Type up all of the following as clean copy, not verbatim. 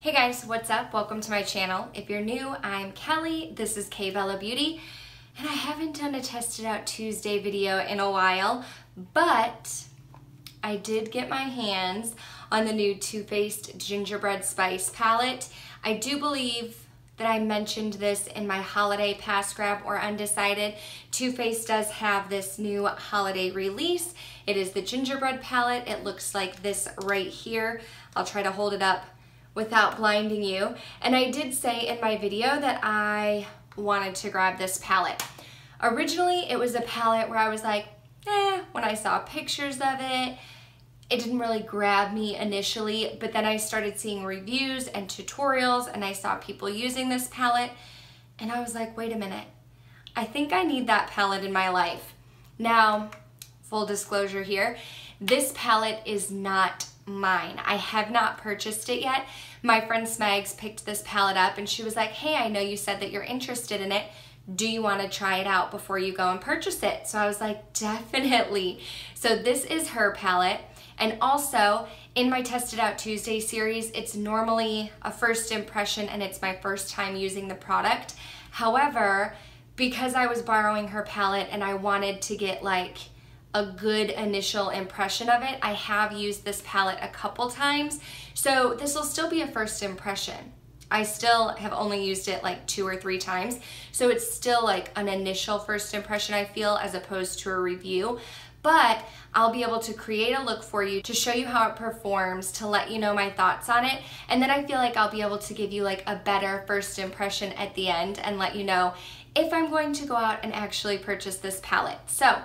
Hey guys, what's up? Welcome to my channel. If you're new, I'm Kelly. This is KBellaBeauty, and I haven't done a Tested Out Tuesday video in a while, but I did get my hands on the new Too Faced Gingerbread Spice palette. I do believe that I mentioned this in my holiday pass grab or undecided. Too Faced does have this new holiday release. It is the gingerbread palette. It looks like this right here. I'll try to hold it up without blinding you. And I did say in my video that I wanted to grab this palette. Originally, it was a palette where I was like, when I saw pictures of it, it didn't really grab me initially, but then I started seeing reviews and tutorials and I saw people using this palette and I was like, wait a minute, I think I need that palette in my life. Now, full disclosure here, this palette is not mine. I have not purchased it yet. My friend Smags picked this palette up and she was like, hey, I know you said that you're interested in it. Do you want to try it out before you go and purchase it? So I was like, definitely. So this is her palette. And also in my Tested Out Tuesday series, it's normally a first impression and it's my first time using the product. However, because I was borrowing her palette and I wanted to get like a good initial impression of it, I have used this palette a couple times. So this will still be a first impression. I still have only used it like 2 or 3 times. So it's still like an initial first impression, I feel, as opposed to a review. But I'll be able to create a look for you to show you how it performs, to let you know my thoughts on it. And then I feel like I'll be able to give you like a better first impression at the end and let you know if I'm going to go out and actually purchase this palette. So,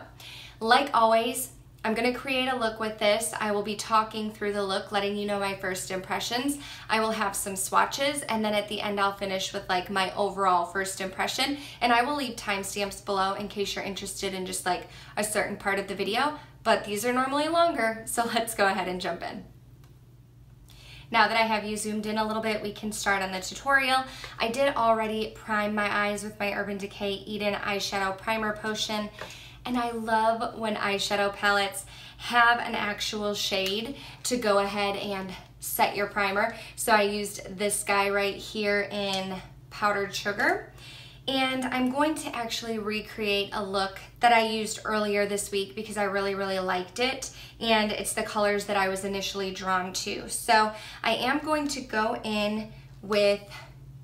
like always, I'm going to create a look with this. I will be talking through the look, letting you know my first impressions. I will have some swatches, and then at the end I'll finish with like my overall first impression, and I will leave timestamps below in case you're interested in just like a certain part of the video, but these are normally longer, so let's go ahead and jump in. Now that I have you zoomed in a little bit, we can start on the tutorial. I did already prime my eyes with my Urban Decay Eden Eyeshadow Primer Potion. And I love when eyeshadow palettes have an actual shade to go ahead and set your primer. So I used this guy right here in Powdered Sugar. And I'm going to actually recreate a look that I used earlier this week because I really, really liked it. And it's the colors that I was initially drawn to. So I am going to go in with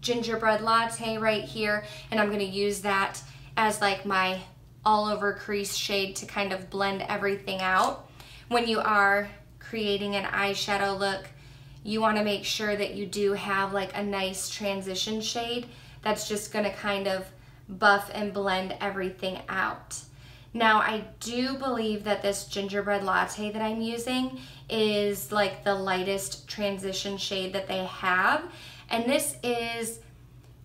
Gingerbread Latte right here. And I'm gonna use that as like my all over crease shade to kind of blend everything out. When you are creating an eyeshadow look, you want to make sure that you do have like a nice transition shade that's just going to kind of buff and blend everything out. Now I do believe that this gingerbread latte that I'm using is like the lightest transition shade that they have, and this is,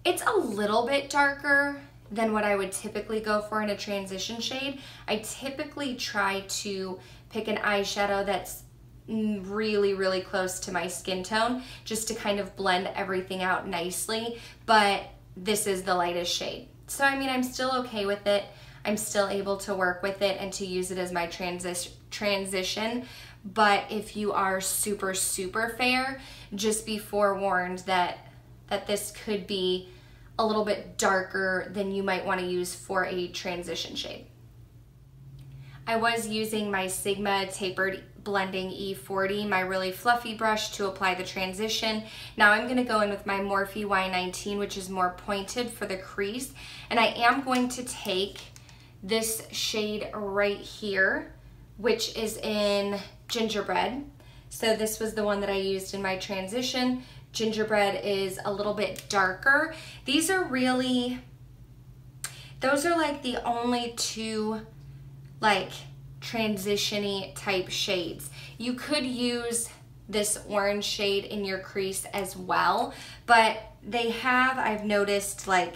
it's a little bit darker than what I would typically go for in a transition shade. I typically try to pick an eyeshadow that's really, really close to my skin tone just to kind of blend everything out nicely, but this is the lightest shade. So I mean, I'm still okay with it. I'm still able to work with it and to use it as my transition, but if you are super, super fair, just be forewarned that this could be a little bit darker than you might want to use for a transition shade. I was using my Sigma Tapered Blending E40, my really fluffy brush, to apply the transition. Now I'm going to go in with my Morphe Y19, which is more pointed for the crease, and I am going to take this shade right here, which is in Gingerbread. So this was the one that I used in my transition. Gingerbread is a little bit darker. These are really, those are like the only 2 like transition-y type shades. You could use this orange shade in your crease as well, but they have, I've noticed, like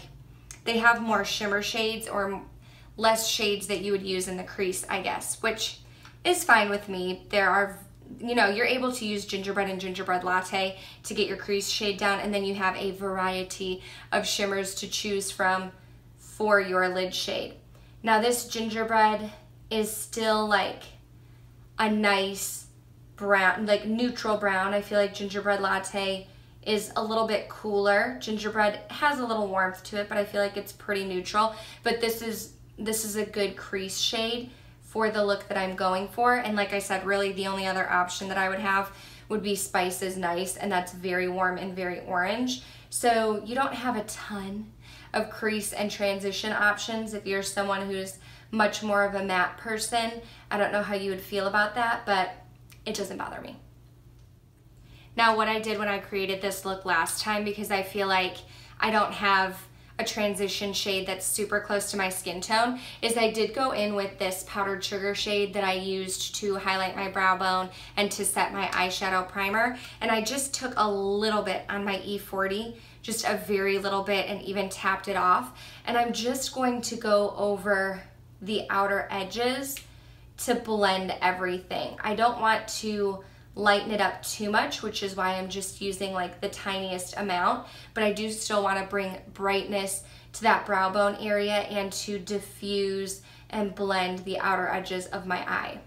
they have more shimmer shades or less shades that you would use in the crease, I guess, which is fine with me. There are, you know, you're able to use gingerbread and gingerbread latte to get your crease shade down, and then you have a variety of shimmers to choose from for your lid shade. Now this gingerbread is still like a nice brown, like neutral brown. I feel like gingerbread latte is a little bit cooler. Gingerbread has a little warmth to it, but I feel like it's pretty neutral. But this is a good crease shade for the look that I'm going for. And like I said, really the only other option that I would have would be Spice is Nice, and that's very warm and very orange. So you don't have a ton of crease and transition options if you're someone who's much more of a matte person. I don't know how you would feel about that, but it doesn't bother me. Now, what I did when I created this look last time, because I feel like I don't have a transition shade that's super close to my skin tone, is I did go in with this powdered sugar shade that I used to highlight my brow bone and to set my eyeshadow primer. And I just took a little bit on my E40, just a very little bit, and even tapped it off. And I'm just going to go over the outer edges to blend everything. I don't want to lighten it up too much, which is why I'm just using like the tiniest amount, but I do still want to bring brightness to that brow bone area and to diffuse and blend the outer edges of my eye.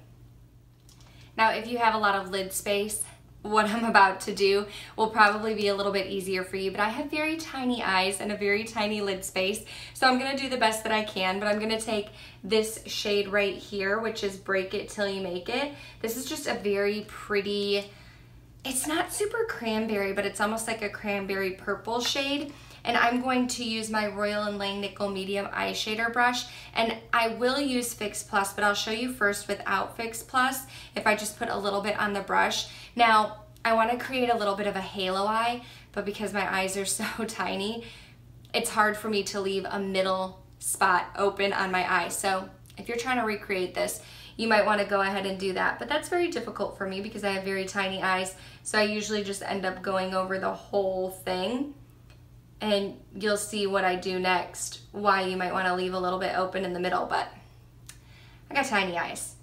Now, if you have a lot of lid space, what I'm about to do will probably be a little bit easier for you, but I have very tiny eyes and a very tiny lid space, so I'm gonna do the best that I can. But I'm gonna take this shade right here, which is Break It Till You Make It. This is just a very pretty, it's not super cranberry, but it's almost like a cranberry purple shade. And I'm going to use my Royal & Lang Nickel Medium Eye Shader brush. And I will use Fix Plus, but I'll show you first without Fix Plus, if I just put a little bit on the brush. Now, I want to create a little bit of a halo eye, but because my eyes are so tiny, it's hard for me to leave a middle spot open on my eye. So if you're trying to recreate this, you might want to go ahead and do that. But that's very difficult for me because I have very tiny eyes. So I usually just end up going over the whole thing. And you'll see what I do next, why you might want to leave a little bit open in the middle, but I got tiny eyes.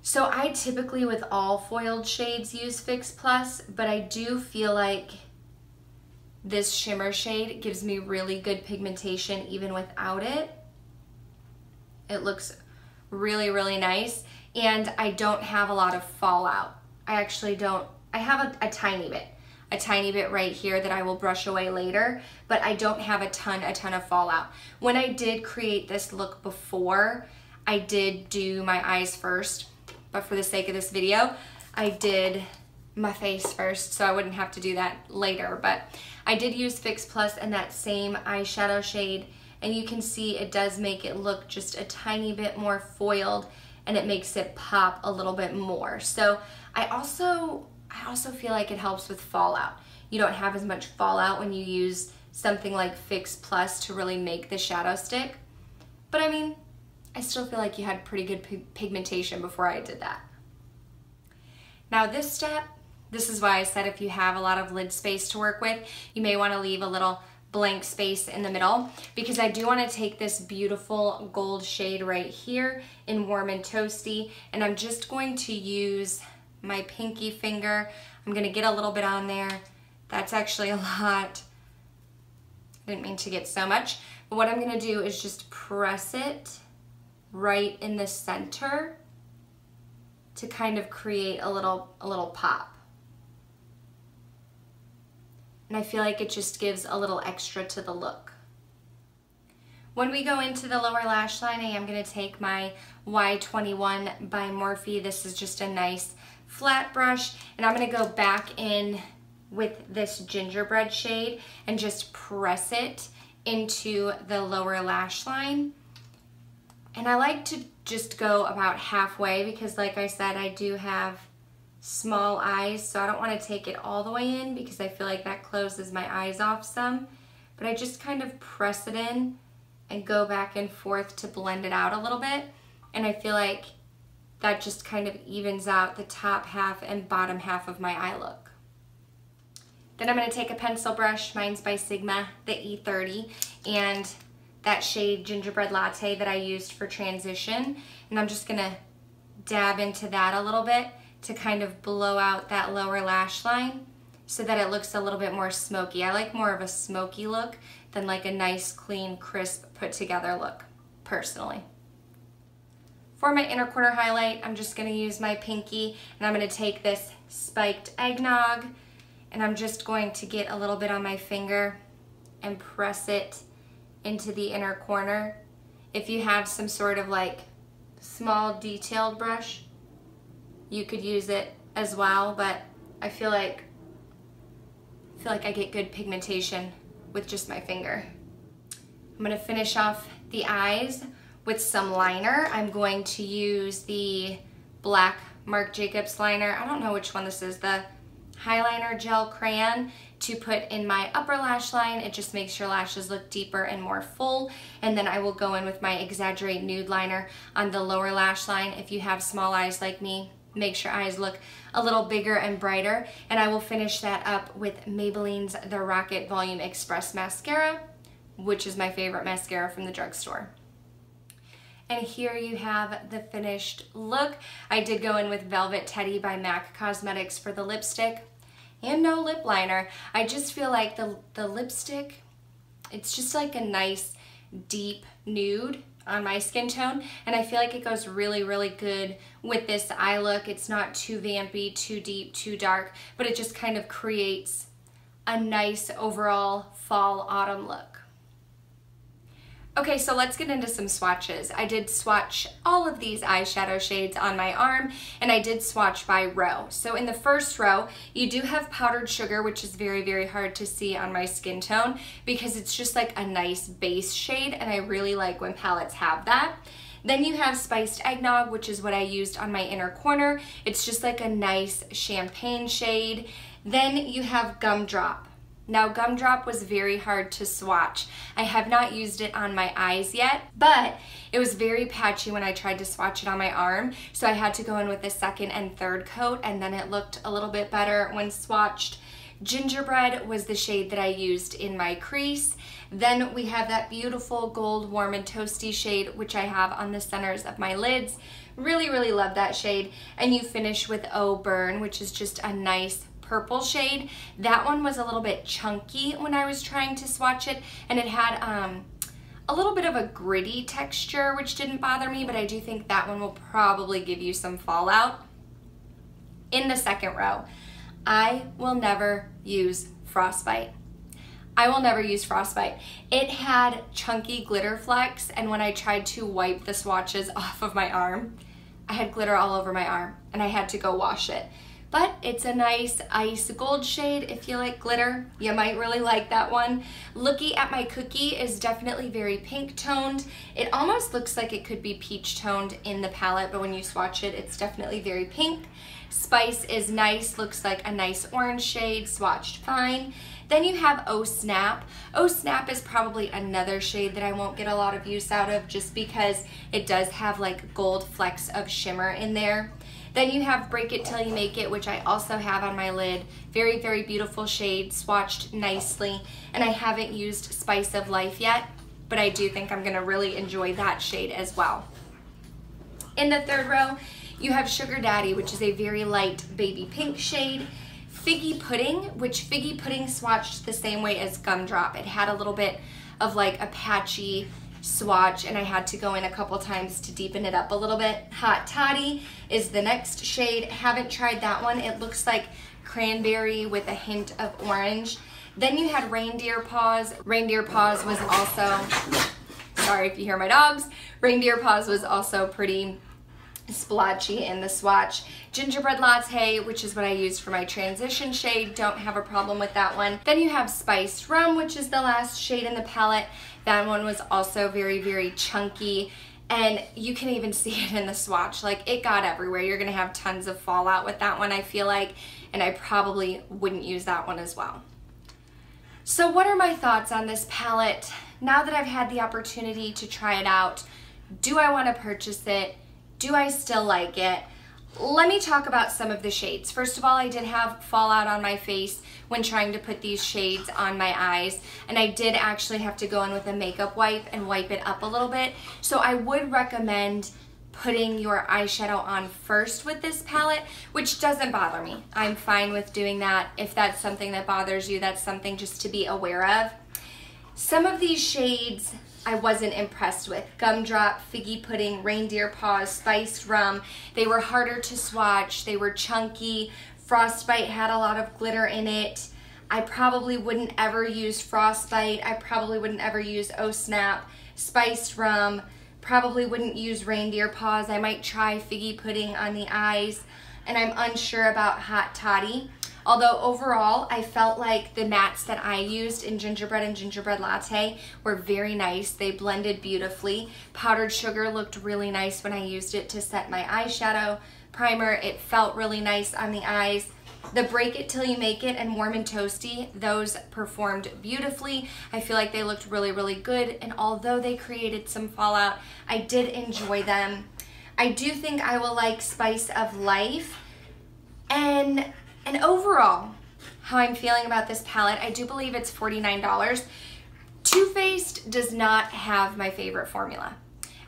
So I typically, with all foiled shades, use Fix Plus, but I do feel like this shimmer shade gives me really good pigmentation even without it. It looks really, really nice, and I don't have a lot of fallout. I actually don't. I have a tiny bit right here that I will brush away later, but I don't have a ton of fallout. When I did create this look before, I did do my eyes first, but for the sake of this video, I did my face first, so I wouldn't have to do that later. But I did use Fix Plus in that same eyeshadow shade, and you can see it does make it look just a tiny bit more foiled, and it makes it pop a little bit more. So I also feel like it helps with fallout. You don't have as much fallout when you use something like Fix Plus to really make the shadow stick. But I mean, I still feel like you had pretty good pigmentation before I did that. Now this step, this is why I said if you have a lot of lid space to work with, you may want to leave a little blank space in the middle, because I do want to take this beautiful gold shade right here in Warm and Toasty, and I'm just going to use my pinky finger. I'm gonna get a little bit on there. That's actually a lot. I didn't mean to get so much, but what I'm gonna do is just press it right in the center to kind of create a little pop. And I feel like it just gives a little extra to the look. When we go into the lower lash line, I am gonna take my Y21 by Morphe. This is just a nice flat brush, and I'm gonna go back in with this gingerbread shade and just press it into the lower lash line. And I like to just go about halfway because, like I said, I do have small eyes, so I don't want to take it all the way in because I feel like that closes my eyes off some. But I just kind of press it in and go back and forth to blend it out a little bit, and I feel like that just kind of evens out the top half and bottom half of my eye look. Then I'm going to take a pencil brush, mine's by Sigma, the E30, and that shade Gingerbread Latte that I used for transition, and I'm just going to dab into that a little bit to kind of blow out that lower lash line so that it looks a little bit more smoky. I like more of a smoky look than like a nice, clean, crisp, put together look, personally. For my inner corner highlight, I'm just gonna use my pinky, and I'm gonna take this Spiked Eggnog, And I'm just going to get a little bit on my finger and press it into the inner corner. If you have some sort of like small detailed brush, you could use it as well, but I feel like I get good pigmentation with just my finger. I'm gonna finish off the eyes with some liner. I'm going to use the black Marc Jacobs liner. I don't know which one this is, the Highliner Gel Crayon, to put in my upper lash line. It just makes your lashes look deeper and more full. And then I will go in with my Exaggerate Nude liner on the lower lash line. If you have small eyes like me, makes your eyes look a little bigger and brighter. And I will finish that up with Maybelline's The Rocket Volume Express Mascara, which is my favorite mascara from the drugstore. And here you have the finished look. I did go in with Velvet Teddy by MAC Cosmetics for the lipstick, and no lip liner. I just feel like the lipstick, it's just like a nice deep nude on my skin tone, and I feel like it goes really, really good with this eye look. It's not too vampy, too deep, too dark, but it just kind of creates a nice overall fall autumn look. Okay, so let's get into some swatches. I did swatch all of these eyeshadow shades on my arm, and I did swatch by row. So in the first row, you do have Powdered Sugar, which is very, very hard to see on my skin tone because it's just like a nice base shade, and I really like when palettes have that. Then you have Spiced Eggnog, which is what I used on my inner corner. It's just like a nice champagne shade. Then you have Gumdrop. Now, Gumdrop was very hard to swatch. I have not used it on my eyes yet, but it was very patchy when I tried to swatch it on my arm, so I had to go in with the second and third coat, and then it looked a little bit better when swatched. Gingerbread was the shade that I used in my crease. Then we have that beautiful gold warm and toasty shade, which I have on the centers of my lids. Really, really love that shade. And you finish with Oh Burn, which is just a nice purple shade. That one was a little bit chunky when I was trying to swatch it, and it had a little bit of a gritty texture, which didn't bother me, but I do think that one will probably give you some fallout. In the second row, I will never use Frostbite. I will never use Frostbite. It had chunky glitter flecks, and when I tried to wipe the swatches off of my arm, I had glitter all over my arm, and I had to go wash it. But it's a nice ice gold shade. If you like glitter, you might really like that one. Looking at My Cookie is definitely very pink toned. It almost looks like it could be peach toned in the palette, but when you swatch it, it's definitely very pink. Spice is nice, looks like a nice orange shade, swatched fine. Then you have Oh Snap. Oh Snap is probably another shade that I won't get a lot of use out of just because it does have like gold flecks of shimmer in there. Then you have Break It Till You Make It, which I also have on my lid. Very, very beautiful shade, swatched nicely. And I haven't used Spice of Life yet, but I do think I'm gonna really enjoy that shade as well. In the third row, you have Sugar Daddy, which is a very light baby pink shade. Figgy Pudding, which Figgy Pudding swatched the same way as Gumdrop. It had a little bit of like a patchy swatch, and I had to go in a couple times to deepen it up a little bit. Hot Toddy is the next shade. Haven't tried that one. It looks like cranberry with a hint of orange. Then you had Reindeer Paws. Reindeer Paws was also, sorry if you hear my dogs, Reindeer Paws was also pretty splotchy in the swatch. Gingerbread Latte, which is what I used for my transition shade, don't have a problem with that one. Then you have Spiced Rum, which is the last shade in the palette. That one was also very, very chunky, and you can even see it in the swatch. Like, it got everywhere. You're gonna have tons of fallout with that one, I feel like, and I probably wouldn't use that one as well. So what are my thoughts on this palette? Now that I've had the opportunity to try it out, do I want to purchase it? Do I still like it? Let me talk about some of the shades. First of all, I did have fallout on my face when trying to put these shades on my eyes, and I did actually have to go in with a makeup wipe and wipe it up a little bit. So I would recommend putting your eyeshadow on first with this palette, which doesn't bother me. I'm fine with doing that. If that's something that bothers you, that's something just to be aware of. Some of these shades I wasn't impressed with. Gumdrop, Figgy Pudding, Reindeer Paws, Spiced Rum. They were harder to swatch. They were chunky. Frostbite had a lot of glitter in it. I probably wouldn't ever use Frostbite. I probably wouldn't ever use Oh Snap. Spiced Rum. Probably wouldn't use Reindeer Paws. I might try Figgy Pudding on the eyes. And I'm unsure about Hot Toddy. Although overall, I felt like the mattes that I used in Gingerbread and Gingerbread Latte were very nice. They blended beautifully. Powdered Sugar looked really nice when I used it to set my eyeshadow primer. It felt really nice on the eyes. The Break It Till You Make It and Warm and Toasty, those performed beautifully. I feel like they looked really, really good. And although they created some fallout, I did enjoy them. I do think I will like Spice of Life. And overall, how I'm feeling about this palette, I do believe it's $49. Too Faced does not have my favorite formula.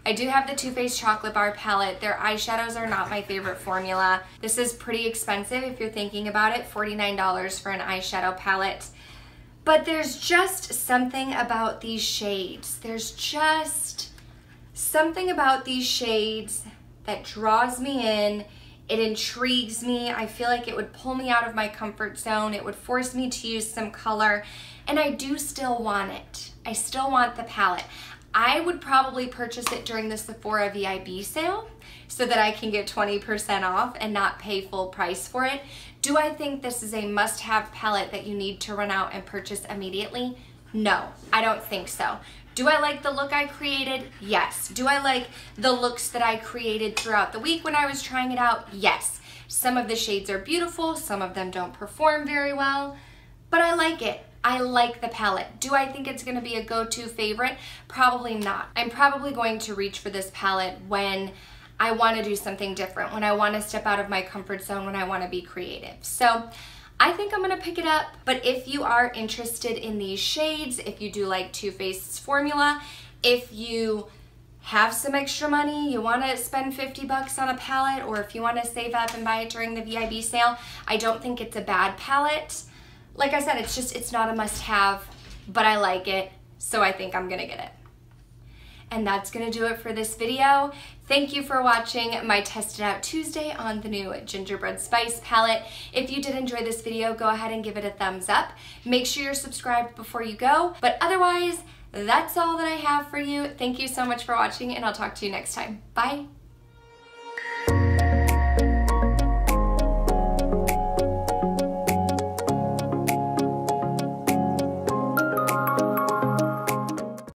I do have the Too Faced Chocolate Bar palette. Their eyeshadows are not my favorite formula. This is pretty expensive if you're thinking about it, $49 for an eyeshadow palette. But there's just something about these shades. There's just something about these shades that draws me in. It intrigues me. I feel like it would pull me out of my comfort zone. It would force me to use some color, and I do still want it. I still want the palette. I would probably purchase it during the Sephora VIB sale so that I can get 20% off and not pay full price for it. Do I think this is a must-have palette that you need to run out and purchase immediately? No, I don't think so. Do I like the look I created? Yes. Do I like the looks that I created throughout the week when I was trying it out? Yes. Some of the shades are beautiful, some of them don't perform very well, but I like it. I like the palette. Do I think it's gonna be a go-to favorite? Probably not. I'm probably going to reach for this palette when I wanna do something different, when I wanna step out of my comfort zone, when I wanna be creative. So I think I'm gonna pick it up, but if you are interested in these shades, if you do like Too Faced's formula, if you have some extra money, you wanna spend 50 bucks on a palette, or if you wanna save up and buy it during the VIB sale, I don't think it's a bad palette. Like I said, it's not a must-have, but I like it, so I think I'm gonna get it. And that's gonna do it for this video. Thank you for watching my Test It Out Tuesday on the new Gingerbread Spice palette. If you did enjoy this video, go ahead and give it a thumbs up. Make sure you're subscribed before you go, but otherwise, that's all that I have for you. Thank you so much for watching, and I'll talk to you next time. Bye.